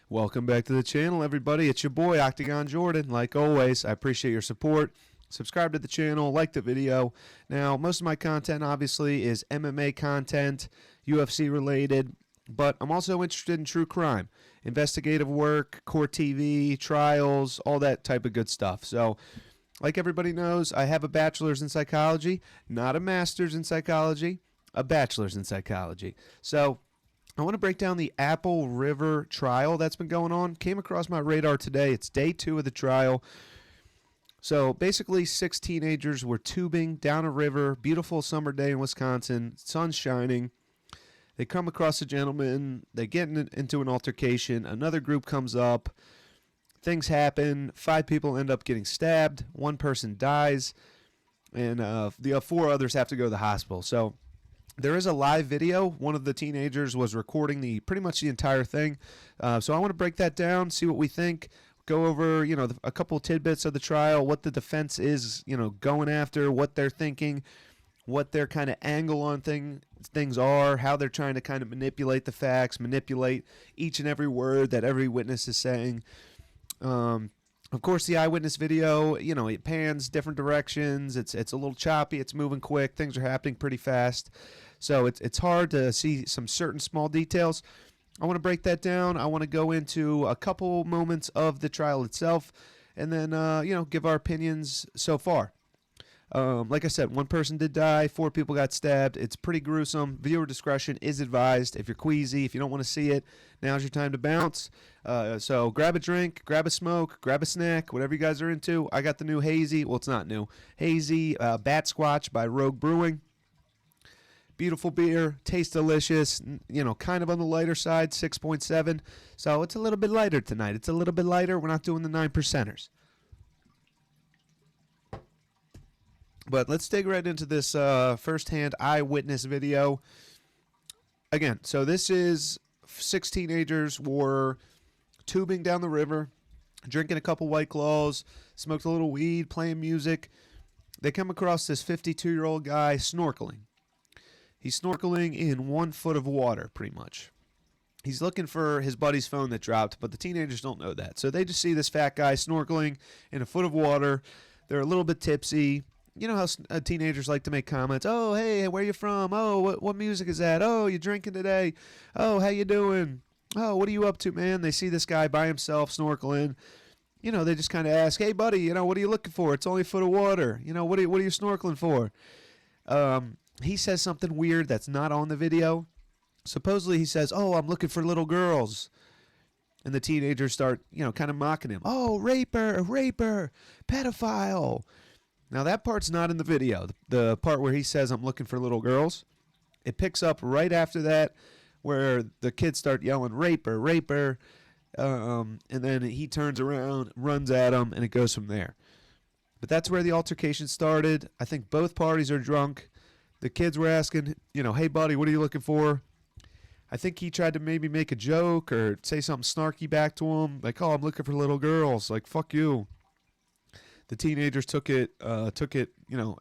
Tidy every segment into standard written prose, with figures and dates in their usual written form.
Welcome back to the channel, everybody. It's your boy, Octagon Jordan. Like always, I appreciate your support. Subscribe to the channel, like the video. Now, most of my content, obviously, is MMA content, UFC related, but I'm also interested in true crime, investigative work, court TV, trials, all that type of good stuff. So, like everybody knows, I have a bachelor's in psychology, not a master's in psychology, a bachelor's in psychology. So, I want to break down the Apple River trial that's been going on. Came across my radar today. It's day 2 of the trial. So basically 6 teenagers were tubing down a river, beautiful summer day in Wisconsin, sun's shining. They come across a gentleman, they get into an altercation, another group comes up, things happen, 5 people end up getting stabbed, 1 person dies, and the 4 others have to go to the hospital. So there is a live video. One of the teenagers was recording pretty much the entire thing. So I want to break that down, see what we think, go over, a couple tidbits of the trial, what the defense is, going after, what they're thinking, what their kind of angle on things are, how they're trying to kind of manipulate the facts, manipulate each and every word that every witness is saying. Of course, the eyewitness video, it pans different directions. It's a little choppy. It's moving quick. Things are happening pretty fast. So it's hard to see some certain small details. I want to break that down. I want to go into a couple moments of the trial itself and then, give our opinions so far. Like I said, 1 person did die, 4 people got stabbed. It's pretty gruesome. Viewer discretion is advised. If you're queasy, if you don't want to see it, now's your time to bounce. So grab a drink, grab a smoke, grab a snack, whatever you guys are into. I got the new Hazy. Well, it's not new. Hazy Bat Squatch by Rogue Brewing. Beautiful beer, tastes delicious, kind of on the lighter side, 6.7. So it's a little bit lighter tonight. It's a little bit lighter. We're not doing the 9%ers. But let's dig right into this first-hand eyewitness video. Again, so this is 6 teenagers were tubing down the river, drinking a couple White Claws, smoked a little weed, playing music. They come across this 52-year-old guy snorkeling. He's snorkeling in 1 foot of water, pretty much. He's looking for his buddy's phone that dropped, but the teenagers don't know that. So they just see this fat guy snorkeling in a foot of water. They're a little bit tipsy. You know how teenagers like to make comments. Oh, hey, where you from? Oh, what music is that? Oh, you drinking today? Oh, how you doing? Oh, what are you up to, man? They see this guy by himself snorkeling. They just kind of ask, hey, buddy, what are you looking for? It's only a foot of water. What are you snorkeling for? He says something weird that's not on the video. Supposedly he says, oh, I'm looking for little girls. And the teenagers start, kind of mocking him. Oh, raper, pedophile. Now that part's not in the video. The part where he says, I'm looking for little girls. It picks up right after that where the kids start yelling, raper. And then he turns around, runs at him, and it goes from there. But that's where the altercation started. I think both parties are drunk. The kids were asking, hey, buddy, what are you looking for? I think he tried to maybe make a joke or say something snarky back to him, like, oh, I'm looking for little girls. Like, fuck you. The teenagers took it,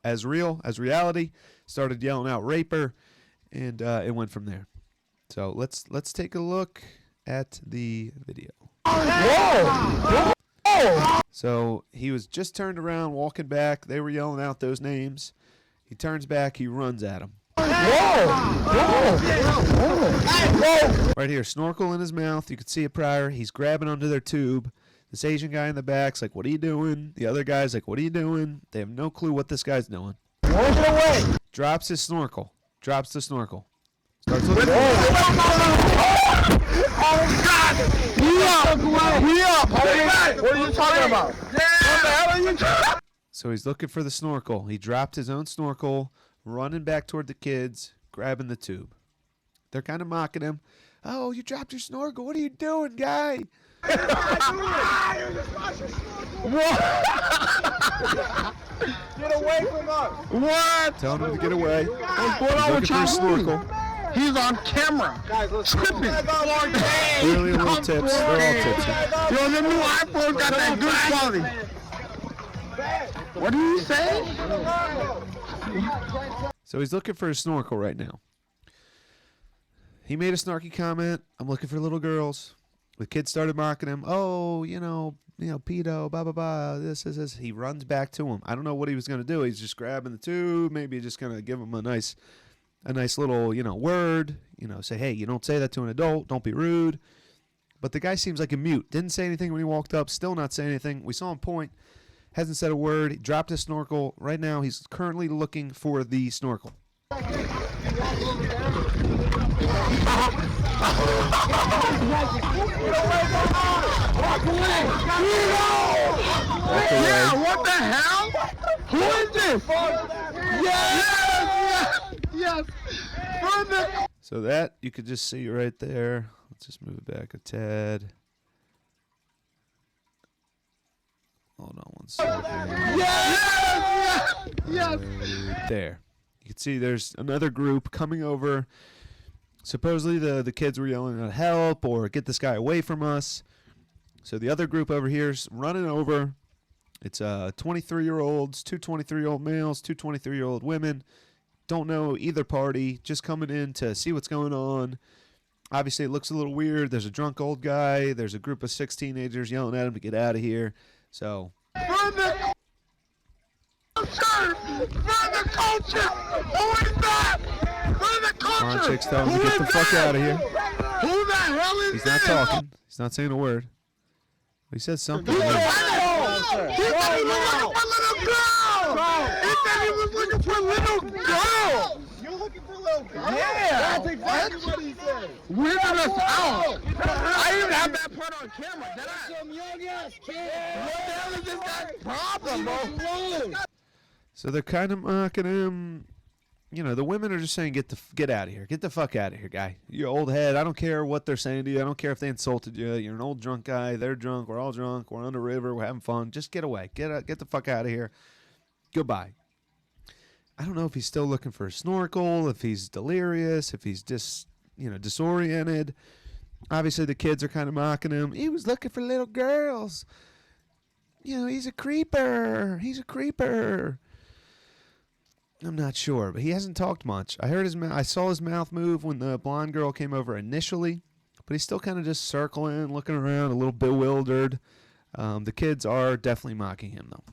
as reality, started yelling out raper, and it went from there. So let's take a look at the video. Whoa! Whoa! So he was just turned around, walking back. They were yelling out those names. He turns back. He runs at him. Whoa! Whoa! Right here, snorkel in his mouth. You could see it prior. He's grabbing onto their tube. This Asian guy in the back's like, what are you doing? The other guy's like, what are you doing? They have no clue what this guy's doing. Walk away! Drops his snorkel. Drops the snorkel. Starts looking. Oh, God! We up! What are you talking about? Yeah. What the hell are you talking about? So he's looking for the snorkel. He dropped his own snorkel, running back toward the kids, grabbing the tube. They're kind of mocking him. Oh, you dropped your snorkel. What are you doing, guy? Get away from us! What? Tell him to get away. What's going on with your snorkel? He's on camera. Guys, let's tripping. Really little tips. They're all tipsy. Yo, the new iPhone got that good quality. What did you say? So he's looking for a snorkel right now. He made a snarky comment. I'm looking for little girls. The kid started mocking him. Oh, pedo, blah, blah, blah. This. He runs back to him. I don't know what he was going to do. He's just grabbing the tube. Maybe just going to give him a nice little, word. Say, hey, you don't say that to an adult. Don't be rude. But the guy seems like a mute. Didn't say anything when he walked up. Still not saying anything. We saw him point. Hasn't said a word. He dropped his snorkel. Right now, he's currently looking for the snorkel. Yeah, what the hell? Who is this? Yes. So that you could just see right there. Let's just move it back a tad. Hold on one second. Yes. There. You can see there's another group coming over. Supposedly the kids were yelling at help or get this guy away from us. So the other group over here is running over. It's 23-year-olds, two 23-year-old males, two 23-year-old women. Don't know either party, just coming in to see what's going on. Obviously, it looks a little weird. There's a drunk old guy. There's a group of 6 teenagers yelling at him to get out of here. So... Burn the culture! Who is that? Burn the culture! Come on, chicks, tell him to get the fuck out of here. Who the hell is He's not talking. He's not saying a word. He says something. He said he was looking for little girls! You're looking for little girls? Yeah! That's exactly what he said! Weirding us out! I didn't have that part on camera, did I? Some young-ass kid! What the hell is this guy's problem, bro? So they're kind of mocking him. The women are just saying, get out of here. Get the fuck out of here, guy. You old head. I don't care what they're saying to you. I don't care if they insulted you. You're an old drunk guy. They're drunk. We're all drunk. We're on the river. We're having fun. Just get away. Get the fuck out of here. Goodbye. I don't know if he's still looking for a snorkel, if he's delirious, if he's just, disoriented. Obviously, the kids are kind of mocking him. He was looking for little girls. He's a creeper. He's a creeper. I'm not sure, but he hasn't talked much. I saw his mouth move when the blonde girl came over initially, but he's still kind of just circling, looking around, a little bewildered. The kids are definitely mocking him, though.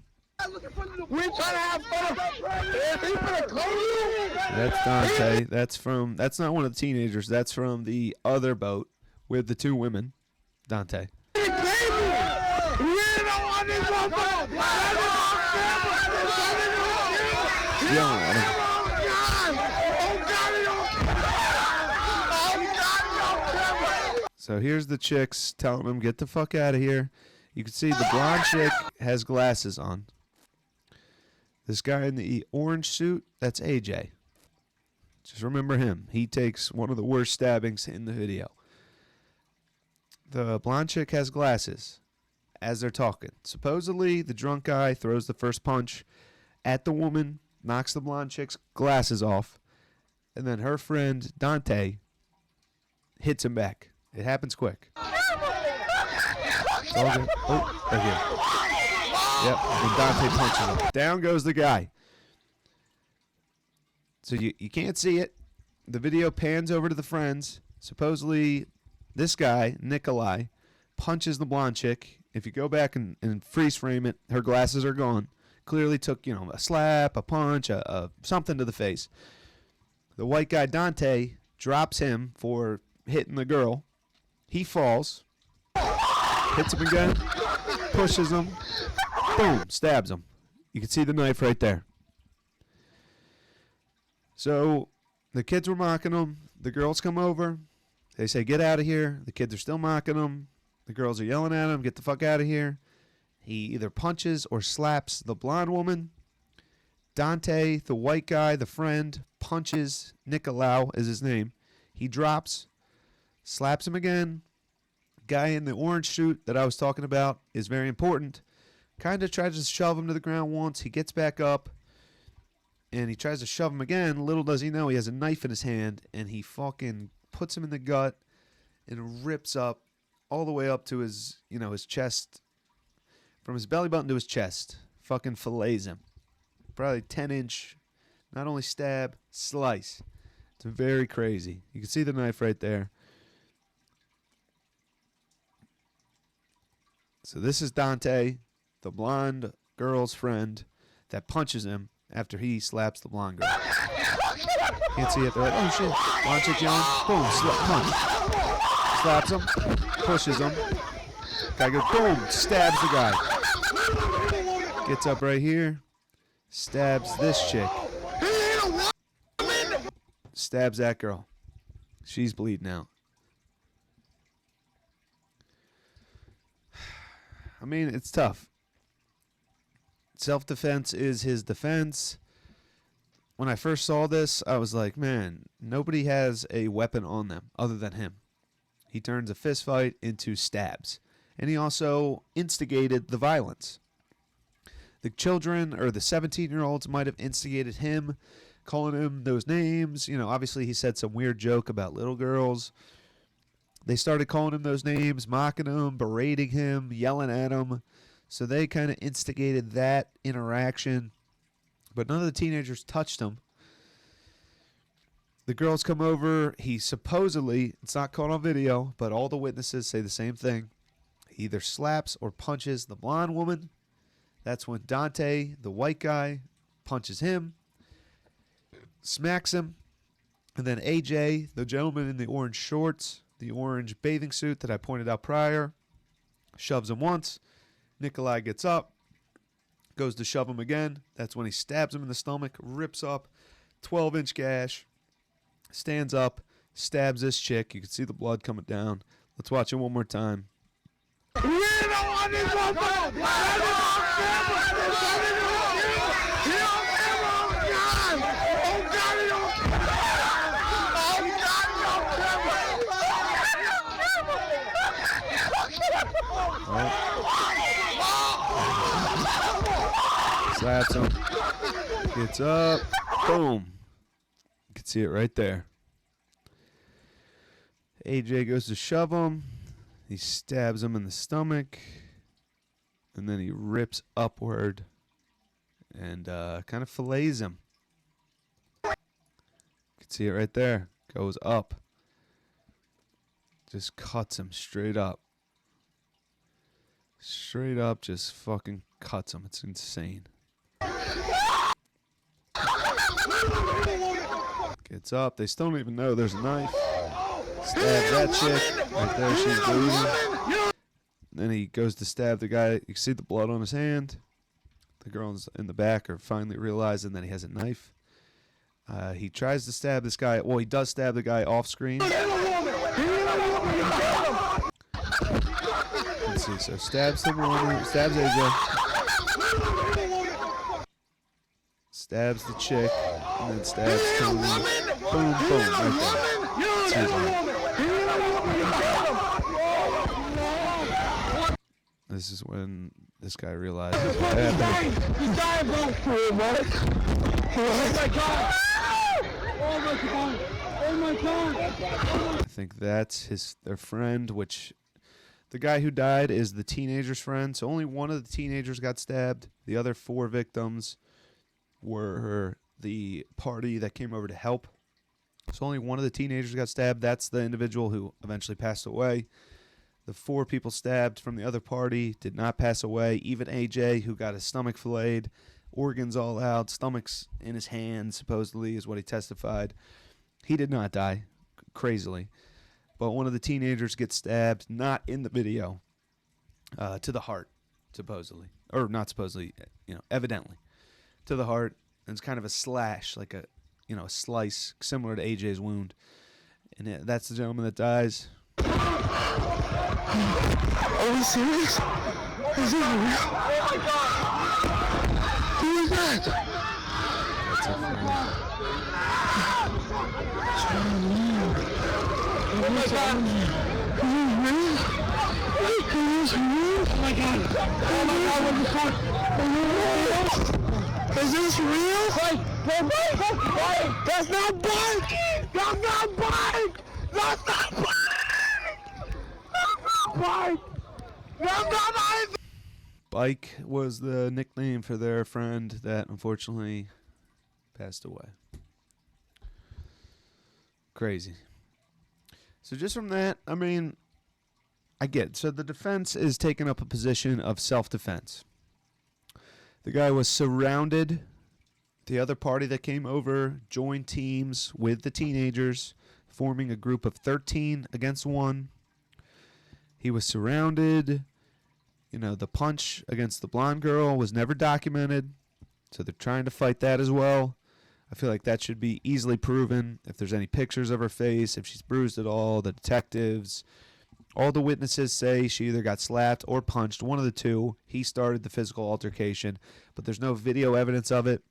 We're trying to have fun. He's gonna call you. That's Dante. That's not one of the teenagers. That's from the other boat with the 2 women. Dante. We don't want this Yelling at him. So here's the chicks telling him, get the fuck out of here. You can see the blonde chick has glasses on. This guy in the orange suit, that's AJ. Just remember him. He takes one of the worst stabbings in the video. The blonde chick has glasses as they're talking. Supposedly, the drunk guy throws the first punch at the woman, knocks the blonde chick's glasses off, and then her friend, Dante, hits him back. It happens quick. It's all good. Oh, right here. Yep, and Dante punches him. Down goes the guy. So you can't see it. The video pans over to the friends. Supposedly, this guy, Nikolai, punches the blonde chick. If you go back and freeze frame it, her glasses are gone. Clearly took, a slap, a punch, something to the face. The white guy, Dante, drops him for hitting the girl. He falls. Hits him again. Pushes him. Boom. Stabs him. You can see the knife right there. So the kids were mocking him. The girls come over. They say, get out of here. The kids are still mocking him. The girls are yelling at him, get the fuck out of here. He either punches or slaps the blonde woman. Dante, the white guy, the friend, punches. Nicolau is his name. He drops, slaps him again. Guy in the orange suit that I was talking about is very important. Kind of tries to shove him to the ground once. He gets back up, and he tries to shove him again. Little does he know he has a knife in his hand, and he fucking puts him in the gut and rips up all the way up to his, his chest, from his belly button to his chest. Fucking fillets him. Probably 10-inch, not only stab, slice. It's very crazy. You can see the knife right there. So this is Dante, the blonde girl's friend that punches him after he slaps the blonde girl. Can't see it. They're like, oh shit. Blonde chick yelling. Boom. Punch. Slaps him. Pushes him. Guy goes, boom. Stabs the guy. Gets up right here. Stabs this chick. Stabs that girl. She's bleeding out. I mean, it's tough. Self-defense is his defense. When I first saw this, I was like, man, nobody has a weapon on them other than him. He turns a fist fight into stabs. And he also instigated the violence. The children, or the 17-year-olds, might have instigated him, calling him those names. You know, obviously he said some weird joke about little girls. They started calling him those names, mocking him, berating him, yelling at him. So they kind of instigated that interaction. But none of the teenagers touched him. The girls come over. He supposedly, it's not caught on video, but all the witnesses say the same thing. He either slaps or punches the blonde woman. That's when Dante, the white guy, punches him, smacks him. And then AJ, the gentleman in the orange shorts, the orange bathing suit that I pointed out prior, shoves him once. Nikolai gets up, goes to shove him again. That's when he stabs him in the stomach, rips up 12-inch gash, stands up, stabs this chick. You can see the blood coming down. Let's watch it one more time. Slaps him. Gets up. Boom. You can see it right there. AJ goes to shove him. He stabs him in the stomach. And then he rips upward and kind of fillets him. You can see it right there. Goes up. Just cuts him straight up. Straight up, just fucking cuts him. It's insane. Gets up. They still don't even know there's a knife. Stabs that chick. Right there, she's bleeding. Then he goes to stab the guy. You can see the blood on his hand. The girls in the back are finally realizing that he has a knife. He tries to stab this guy. Well, he does stab the guy off screen. Let's see. So stabs the woman. Stabs AJ. Stabs the chick. And then stabs Tony. Boom, boom. Right there. This is when this guy realizes what happened. He's dying, bro. Oh my god. Oh my god. Oh my god. I think that's their friend, which the guy who died is the teenager's friend. So only one of the teenagers got stabbed. The other 4 victims were the party that came over to help. So only one of the teenagers got stabbed. That's the individual who eventually passed away. The 4 people stabbed from the other party did not pass away. Even AJ, who got his stomach filleted, organs all out, stomach's in his hand, supposedly, is what he testified. He did not die, crazily. But one of the teenagers gets stabbed, not in the video, to the heart, supposedly. Or not supposedly, evidently. To the heart. And it's kind of a slash, like a slice, similar to AJ's wound. And that's the gentleman that dies. Are we serious? Is this real? Oh my god! Who is that? That's a friend. Oh my god! Is this real? Is this real? Oh my god! Oh my god, what the fuck? Is this real? Bike! That's not bike! That's not bike! That's not bike! Bike! That's not bike! Bike was the nickname for their friend that unfortunately passed away. Crazy. So just from that, I mean, I get it. So the defense is taking up a position of self-defense. The guy was surrounded. The other party that came over joined teams with the teenagers, forming a group of 13 against 1. He was surrounded. You know, the punch against the blonde girl was never documented, so they're trying to fight that as well. I feel like that should be easily proven. If there's any pictures of her face, if she's bruised at all, the detectives, all the witnesses say she either got slapped or punched, one of the two. He started the physical altercation, but there's no video evidence of it.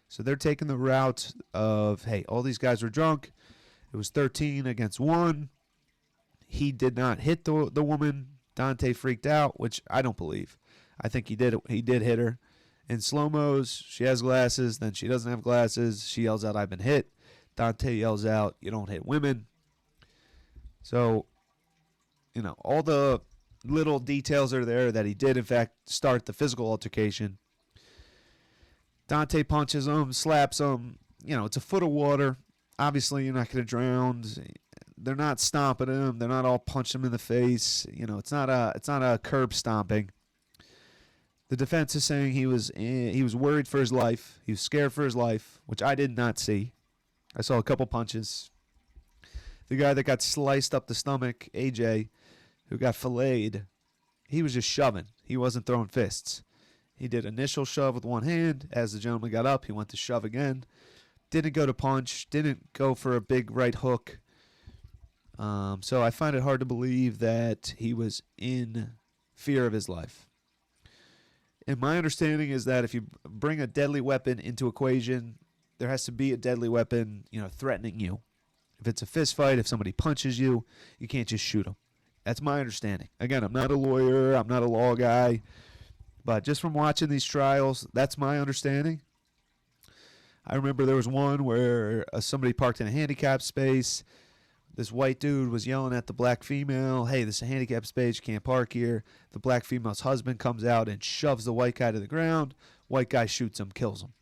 So they're taking the route of, hey, all these guys were drunk. It was 13 against 1. He did not hit the woman. Dante freaked out, which I don't believe. I think he did hit her. In slow-mos, she has glasses, then she doesn't have glasses. She yells out, "I've been hit." Dante yells out, "You don't hit women." So, you know, all the little details are there that he did, in fact, start the physical altercation. Dante punches him, slaps him. You know, it's a foot of water. Obviously, you're not going to drown. They're not stomping him. They're not all punching him in the face. You know, it's not a curb stomping. The defense is saying he was worried for his life. He was scared for his life, which I did not see. I saw a couple punches. The guy that got sliced up the stomach, AJ, who got filleted, he was just shoving. He wasn't throwing fists. He did initial shove with one hand. As the gentleman got up, he went to shove again. Didn't go to punch. Didn't go for a big right hook. So I find it hard to believe that he was in fear of his life. And my understanding is that if you bring a deadly weapon into equation, there has to be a deadly weapon, you know, threatening you. If it's a fist fight, if somebody punches you, you can't just shoot them. That's my understanding. Again, I'm not a lawyer. I'm not a law guy. But just from watching these trials, that's my understanding. I remember there was one where somebody parked in a handicapped space. This white dude was yelling at the black female, "Hey, this is a handicapped space. You can't park here." The black female's husband comes out and shoves the white guy to the ground. White guy shoots him, kills him.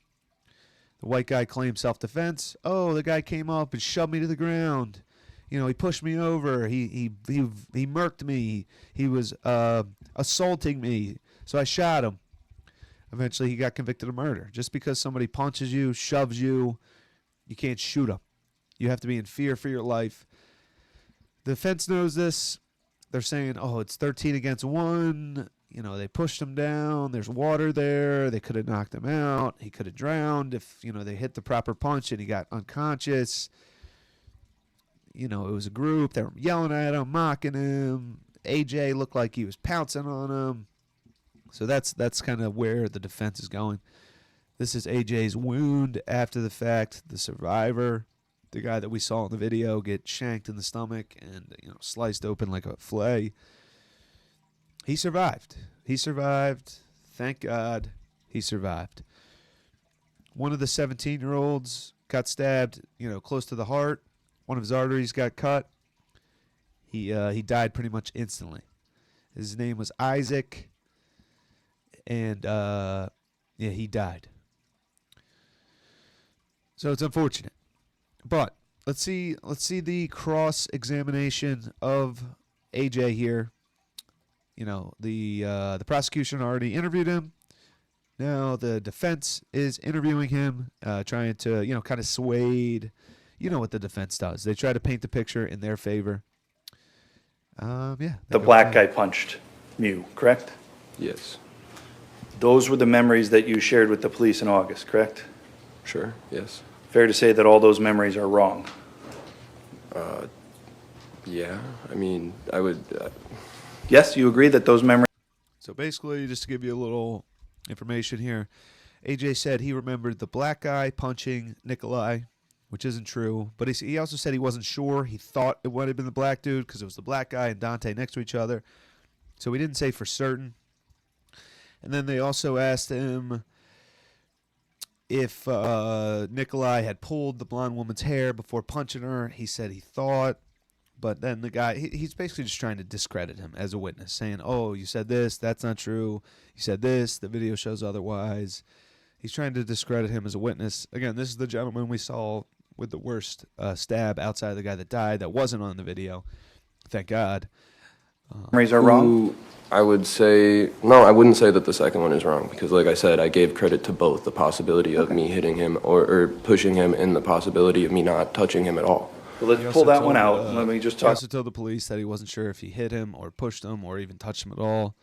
The white guy claims self-defense. "Oh, the guy came up and shoved me to the ground. You know, he pushed me over. He murked me. He was assaulting me. So I shot him." Eventually, he got convicted of murder. Just because somebody punches you, shoves you, you can't shoot them. You have to be in fear for your life. The defense knows this. They're saying, "Oh, it's 13 against 1. You know, they pushed him down. There's water there. They could have knocked him out. He could have drowned if, you know, they hit the proper punch and he got unconscious." You know, it was a group. They were yelling at him, mocking him. AJ looked like he was pouncing on him. So that's kind of where the defense is going. This is AJ's wound after the fact. The survivor, the guy that we saw in the video, get shanked in the stomach and, you know, sliced open like a fillet. He survived. He survived. Thank God he survived. One of the 17-year-olds got stabbed, you know, close to the heart. One of his arteries got cut. He died pretty much instantly. His name was Isaac, and he died. So it's unfortunate. But let's see the cross-examination of AJ here. You know, the prosecution already interviewed him. Now the defense is interviewing him, trying to, you know, kind of swayed. You know what the defense does. They try to paint the picture in their favor. The black guy punched Mew, correct? Yes. Those were the memories that you shared with the police in August, correct? Sure, yes. Fair to say that all those memories are wrong? Yeah, I mean, I would... Yes, you agree that those memories... So basically, just to give you a little information here, AJ said he remembered the black guy punching Nikolai, which isn't true. But he also said he wasn't sure. He thought it might have been the black dude because it was the black guy and Dante next to each other. So he didn't say for certain. And then they also asked him if Nikolai had pulled the blonde woman's hair before punching her. He said he thought. But then the guy, he's basically just trying to discredit him as a witness, saying, "Oh, you said this, that's not true. You said this, the video shows otherwise." He's trying to discredit him as a witness. Again, this is the gentleman we saw with the worst stab outside of the guy that died that wasn't on the video. Thank God. Memories are wrong? I would say, no, I wouldn't say that the second one is wrong because, like I said, I gave credit to both the possibility of me hitting him or pushing him and the possibility of me not touching him at all. Well, let's pull that one out. Let me just He talk. also told the police that he wasn't sure if he hit him or pushed him or even touched him at all.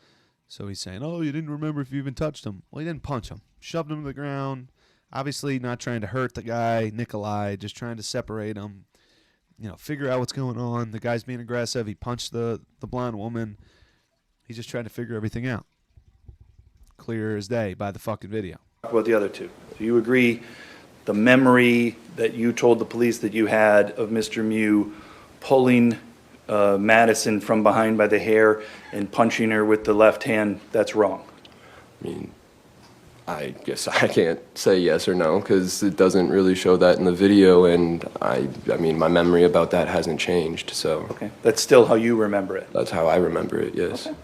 So he's saying, oh, you didn't remember if you even touched him. Well, he didn't punch him. Shoved him to the ground. Obviously not trying to hurt the guy, Nikolai, just trying to separate him. You know, figure out what's going on. The guy's being aggressive. He punched the blonde woman. He's just trying to figure everything out. Clear as day by the fucking video. Talk about the other two. Do you agree the memory that you told the police that you had of Mr. Mew pulling Madison from behind by the hair and punching her with the left hand, that's wrong? I mean, I guess I can't say yes or no because it doesn't really show that in the video, and I mean, my memory about that hasn't changed, so. Okay, that's still how you remember it? That's how I remember it, yes. Okay.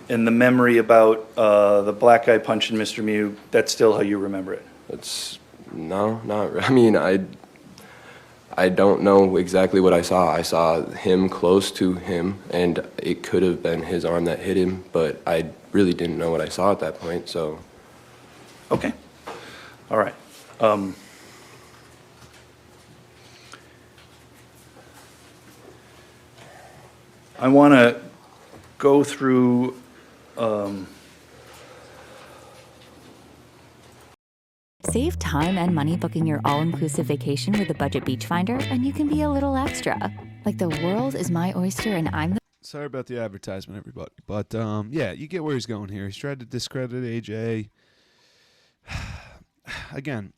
And the memory about the black guy punching Mr. Mew, that's still how you remember it? It's, no, not, I mean, I don't know exactly what I saw. I saw him close to him, and it could have been his arm that hit him, but I really didn't know what I saw at that point, so. Okay. All right. I want to go through Save time and money booking your all-inclusive vacation with a budget beach finder, and you can be a little extra. Like the world is my oyster and I'm the... Sorry about the advertisement, everybody. But, yeah, you get where he's going here. He's tried to discredit AJ. Again,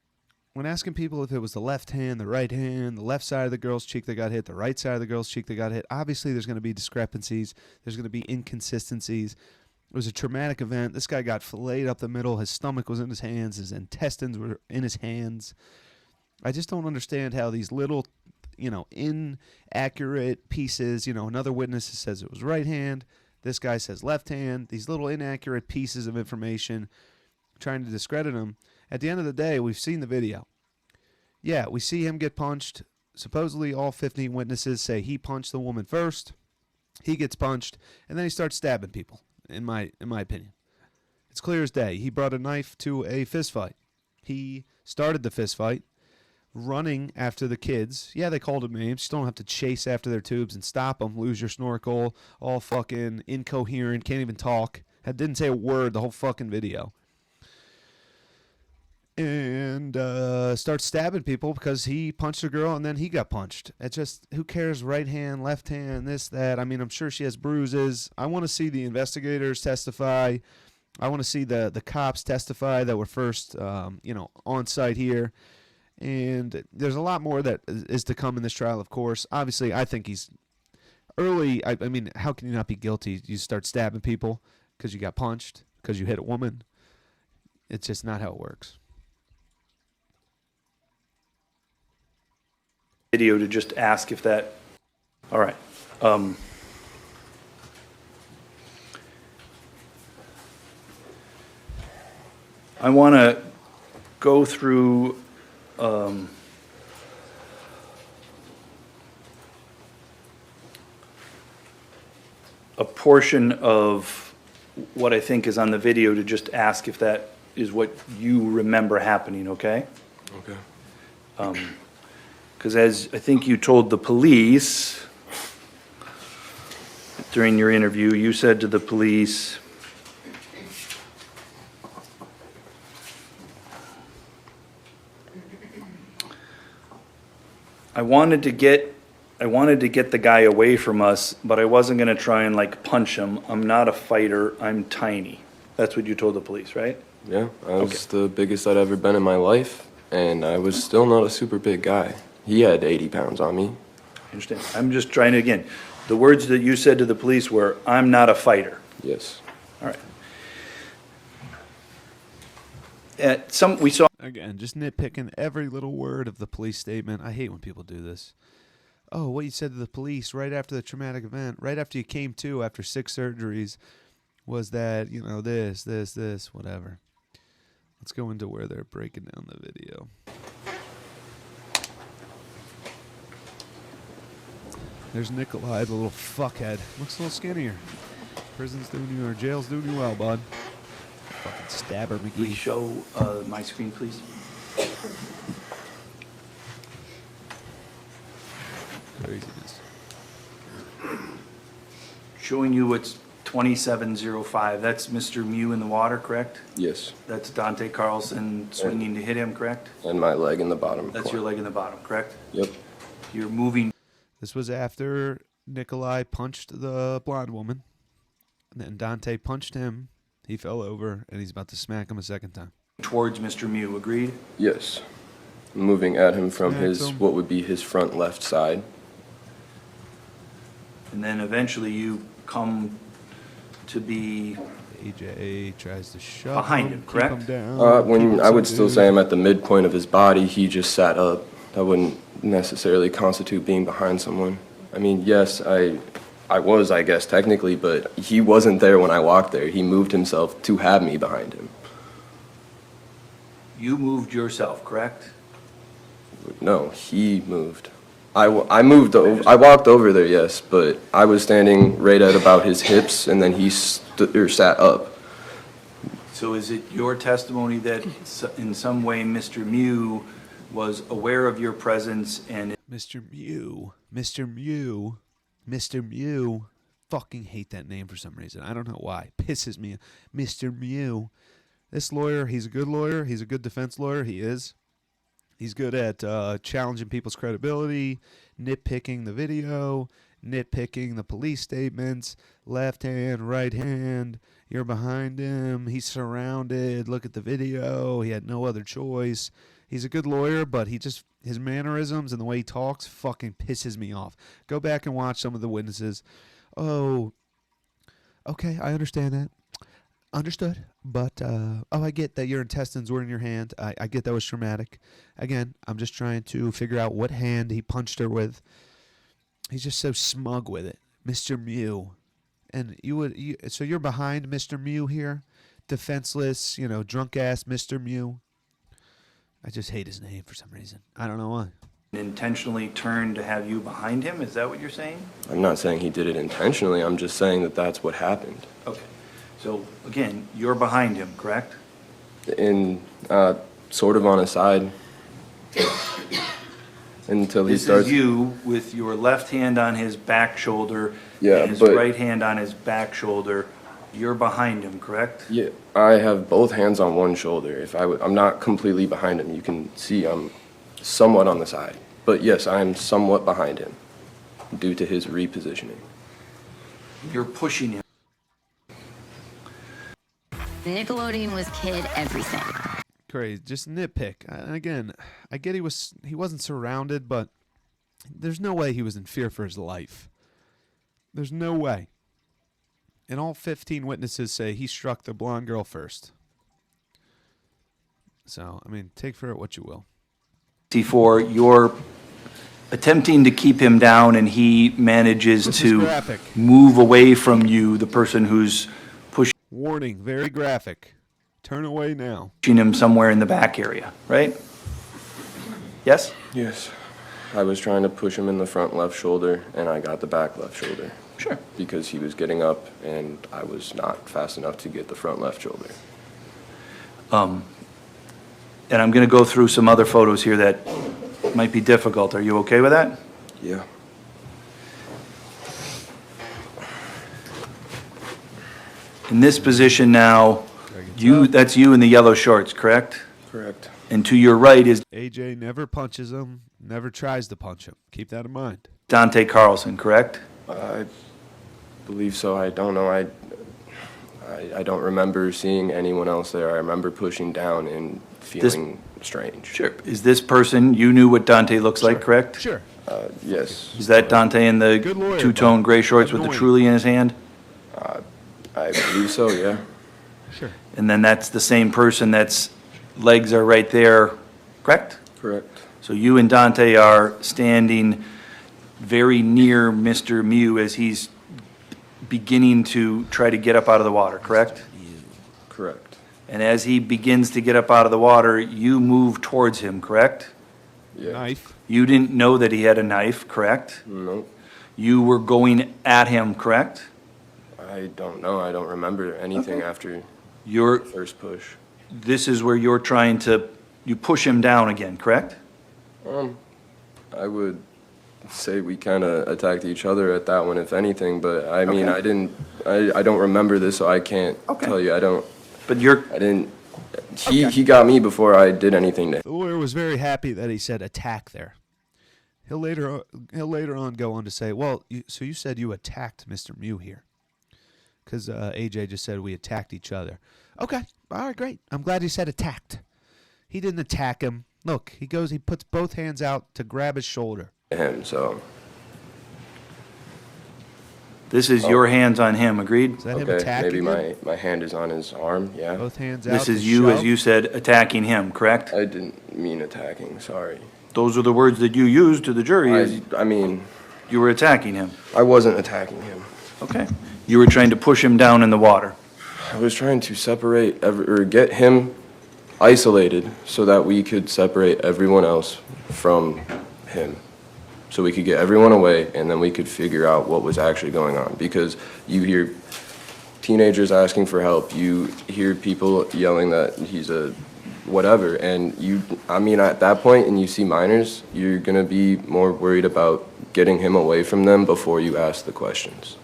when asking people if it was the left hand, the right hand, the left side of the girl's cheek that got hit, the right side of the girl's cheek that got hit, obviously there's going to be discrepancies. There's going to be inconsistencies. It was a traumatic event. This guy got filleted up the middle. His stomach was in his hands. His intestines were in his hands. I just don't understand how these little, inaccurate pieces, another witness says it was right hand. This guy says left hand. These little inaccurate pieces of information trying to discredit him. At the end of the day, we've seen the video. Yeah, we see him get punched. Supposedly all 15 witnesses say he punched the woman first. He gets punched, and then he starts stabbing people. In my opinion, it's clear as day. He brought a knife to a fist fight. He started the fist fight, running after the kids. Yeah, they called him names. You don't have to chase after their tubes and stop them. Lose your snorkel. All fucking incoherent. Can't even talk. Didn't say a word the whole fucking video. And starts stabbing people because he punched a girl and then he got punched. It's just, who cares? Right hand, left hand, this, that. I mean, I'm sure she has bruises. I want to see the investigators testify. I want to see the cops testify that were first, on site here. And there's a lot more that is to come in this trial, of course. Obviously, I think he's early. I mean, how can you not be guilty? You start stabbing people because you got punched, because you hit a woman. It's just not how it works. video to just ask if that, all right. I want to go through a portion of what I think is on the video to just ask if that is what you remember happening, okay? Okay. Because as I think you told the police during your interview, you said to the police, I wanted to get the guy away from us, but I wasn't going to try and like punch him. I'm not a fighter. I'm tiny. That's what you told the police, right? Yeah, I was the biggest I'd ever been in my life, and I was still not a super big guy. He had 80 pounds on me. I understand. I'm just trying to, again, the words that you said to the police were, I'm not a fighter. Yes. All right. We saw. Again, just nitpicking every little word of the police statement. I hate when people do this. Oh, what you said to the police right after the traumatic event, right after you came to after 6 surgeries, was that, this, whatever. Let's go into where they're breaking down the video. There's Nikolai, the little fuckhead. Looks a little skinnier. Prison's doing you, or jail's doing you well, bud. Fucking stabber Please McGee. show my screen, please. Craziness. Showing you what's 2705. That's Mr. Mew in the water, correct? Yes. That's Dante Carlson swinging to hit him, correct? And my leg in the bottom. That's your leg in the bottom, correct? Yep. You're moving This was after Nikolai punched the blonde woman. And then Dante punched him. He fell over, and he's about to smack him a second time. towards Mr. Mew, agreed? Yes. Moving at him from Smack his, him. what would be his front left side. And then eventually you come to be, AJ tries to shove Behind him, keep correct? down, When keep I would him still subdued. say I'm at the midpoint of his body, he just sat up. That wouldn't necessarily constitute being behind someone. I mean, yes, I was, I guess, technically, but he wasn't there when I walked there. He moved himself to have me behind him. you moved yourself, correct? No, he moved. I moved, I walked over there, yes, but I was standing right at about his hips, and then he sat up. So is it your testimony that in some way Mr. Mew was aware of your presence and Mr. Mew. Mr. Mew. Mr. Mew. Fucking hate that name for some reason. I don't know why. Pisses me. Mr. Mew. This lawyer, he's a good lawyer. He's a good defense lawyer. He is. He's good at challenging people's credibility, nitpicking the video, nitpicking the police statements, left hand, right hand, you're behind him, he's surrounded, look at the video, he had no other choice. He's a good lawyer, but his mannerisms and the way he talks fucking pisses me off. Go back and watch some of the witnesses. Oh, okay, I understand that. Understood. But, I get that your intestines were in your hand. I get that was traumatic. Again, I'm just trying to figure out what hand he punched her with. He's just so smug with it. Mr. Mew. And so you're behind Mr. Mew here? Defenseless, drunk-ass Mr. Mew. I just hate his name for some reason. I don't know why. intentionally turned to have you behind him? Is that what you're saying? I'm not saying he did it intentionally. I'm just saying that that's what happened. Okay. So, again, you're behind him, correct? In sort of on his side until he This starts. is you with your left hand on his back shoulder Yeah, and his but- right hand on his back shoulder. You're behind him, correct? Yeah, I have both hands on one shoulder. I'm not completely behind him. You can see I'm somewhat on the side. But yes, I'm somewhat behind him due to his repositioning. You're pushing him. Nickelodeon was kid everything. Crazy, just nitpick. And again, I get he wasn't surrounded, but there's no way he was in fear for his life. There's no way. And all 15 witnesses say he struck the blonde girl first. So, I mean, take for it what you will. C4, you're attempting to keep him down and he manages This is to graphic. move away from you, the person who's pushing Warning, very graphic. Turn away now. him somewhere in the back area, right? Yes? Yes. I was trying to push him in the front left shoulder, and I got the back left shoulder. Sure. Because he was getting up, and I was not fast enough to get the front left shoulder. And I'm going to go through some other photos here that might be difficult. Are you okay with that? Yeah. In this position now, that's you in the yellow shorts, correct? Correct. And to your right is AJ never punches him, never tries to punch him. Keep that in mind. Dante Carlson, correct? I believe so. I don't know. I don't remember seeing anyone else there. I remember pushing down and feeling strange. Sure. Is this person, you knew what Dante looks like, correct? Sure. Yes. Is that Dante in the Good lawyer, two-tone but gray shorts with the annoying. Truly in his hand? I believe so, yeah. Sure. And then that's the same person that's legs are right there, correct? Correct. So you and Dante are standing very near Mr. Mew as he's beginning to try to get up out of the water, correct? Correct. And as he begins to get up out of the water, you move towards him, correct? Yeah. Knife. You didn't know that he had a knife, correct? No. You were going at him, correct? I I don't know. I don't remember anything after You're, the first push. this is where you're trying to, you push him down again, correct? I would say we kind of attacked each other at that one, if anything, but I mean, Okay. I don't remember this, so I can't Okay. tell you. But you're, I didn't, he got me before I did anything to him. The lawyer was very happy that he said attack there. He'll later on go on to say, well, so you said you attacked Mr. Mew here. Because AJ just said we attacked each other. Okay, all right, great. I'm glad he said attacked. He didn't attack him. Look, he puts both hands out to grab his shoulder. So this is your hands on him, agreed? Is that him okay, attacking maybe him? my hand is on his arm. Yeah, Both hands out. This is to you, as shove? you said, attacking him, correct? I didn't mean attacking. Sorry. Those are the words that you used to the jury, is I mean, you were attacking him. I wasn't attacking him. Okay. You were trying to push him down in the water. I was trying to separate or get him isolated so that we could separate everyone else from him. So we could get everyone away and then we could figure out what was actually going on. Because you hear teenagers asking for help, you hear people yelling that he's a whatever, and I mean, at that point, and you see minors, you're gonna be more worried about getting him away from them before you ask the questions.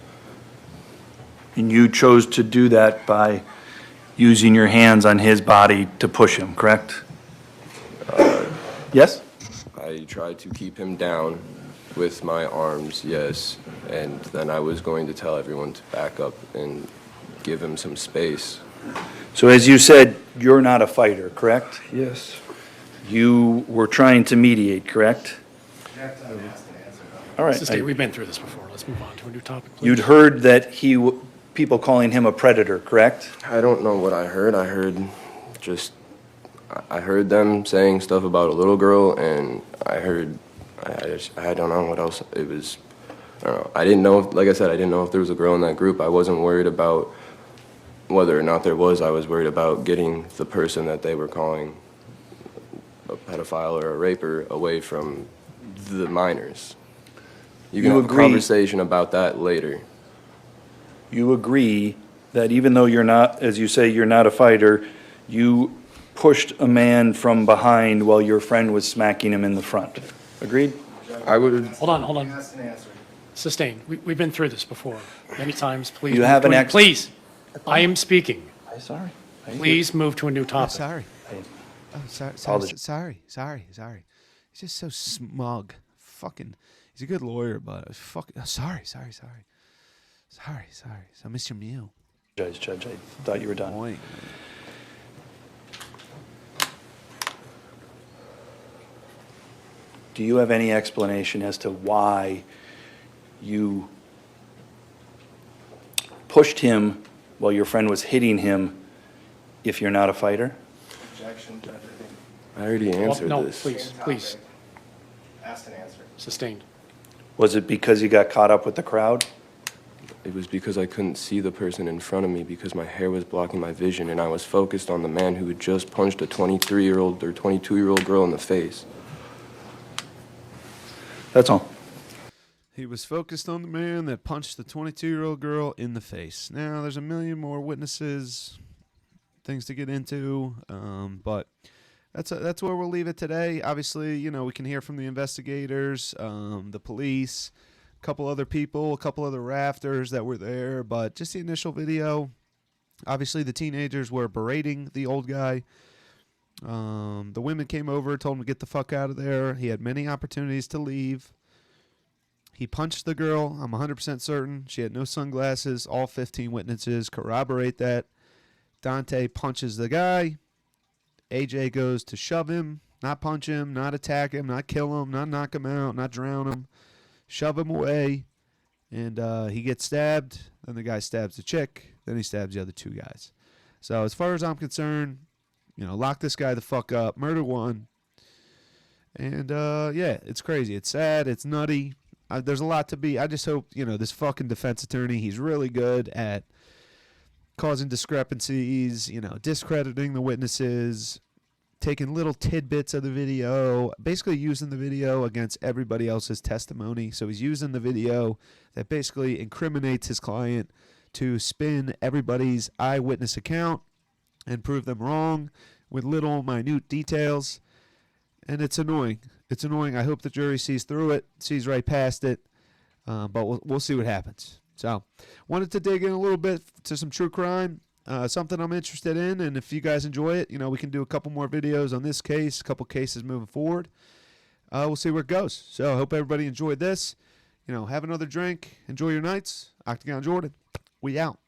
And you chose to do that by using your hands on his body to push him, correct? Yes? I tried to keep him down with my arms, yes, and then I was going to tell everyone to back up and give him some space. So as you said, you're not a fighter, correct? Yes. You were trying to mediate, correct? All right. Sister, we've been through this before. Let's move on to a new topic, please. You'd heard that people calling him a predator, correct? I don't know what I heard. I heard them saying stuff about a little girl, and I don't know what else it was. I don't know. I didn't know, like I said, I didn't know if there was a girl in that group. I wasn't worried about whether or not there was. I was worried about getting the person that they were calling a pedophile or a raper away from the minors. You can You have agree- a conversation about that later. You agree that even though you're not, as you say, you're not a fighter, you pushed a man from behind while your friend was smacking him in the front. Agreed? I would. Hold on. Sustained. We've been through this before many times. Please. You move have to an a- ex- Please. I am speaking. I'm sorry. Please move to a new Oh, topic. sorry. Oh, sorry. Sorry. He's just so smug. Fucking. He's a good lawyer, but fucking. Oh, sorry. So, Mr. Mew. Judge, I thought you were done. Boy. Do you have any explanation as to why you pushed him while your friend was hitting him if you're not a fighter? I already Well, answered no, this. please. Sustained. Was it because you got caught up with the crowd? It was because I couldn't see the person in front of me because my hair was blocking my vision and I was focused on the man who had just punched a 23-year-old or 22-year-old girl in the face. That's all. He was focused on the man that punched the 22-year-old girl in the face. Now, there's a million more witnesses, things to get into, but that's where we'll leave it today. Obviously, we can hear from the investigators, the police, a couple other people, a couple other rafters that were there, but just the initial video. Obviously, the teenagers were berating the old guy. The women came over, told him to get the fuck out of there. He had many opportunities to leave. He punched the girl. I'm 100% certain. She had no sunglasses. All 15 witnesses corroborate that. Dante punches the guy. AJ goes to shove him, not punch him, not attack him, not kill him, not knock him out, not drown him. Shove him away. And he gets stabbed. Then the guy stabs the chick. Then he stabs the other two guys. So as far as I'm concerned, lock this guy the fuck up. Murder one. And, yeah, it's crazy. It's sad. It's nutty. There's a lot to be. I just hope, this fucking defense attorney, he's really good at causing discrepancies, discrediting the witnesses, taking little tidbits of the video, basically using the video against everybody else's testimony. So he's using the video that basically incriminates his client to spin everybody's eyewitness account and prove them wrong with little minute details. And it's annoying. It's annoying. I hope the jury sees through it, sees right past it, but we'll see what happens. So, wanted to dig in a little bit to some true crime, something I'm interested in, and if you guys enjoy it, we can do a couple more videos on this case, a couple cases moving forward. We'll see where it goes. So, I hope everybody enjoyed this. Have another drink. Enjoy your nights. Octagon Jordan, we out.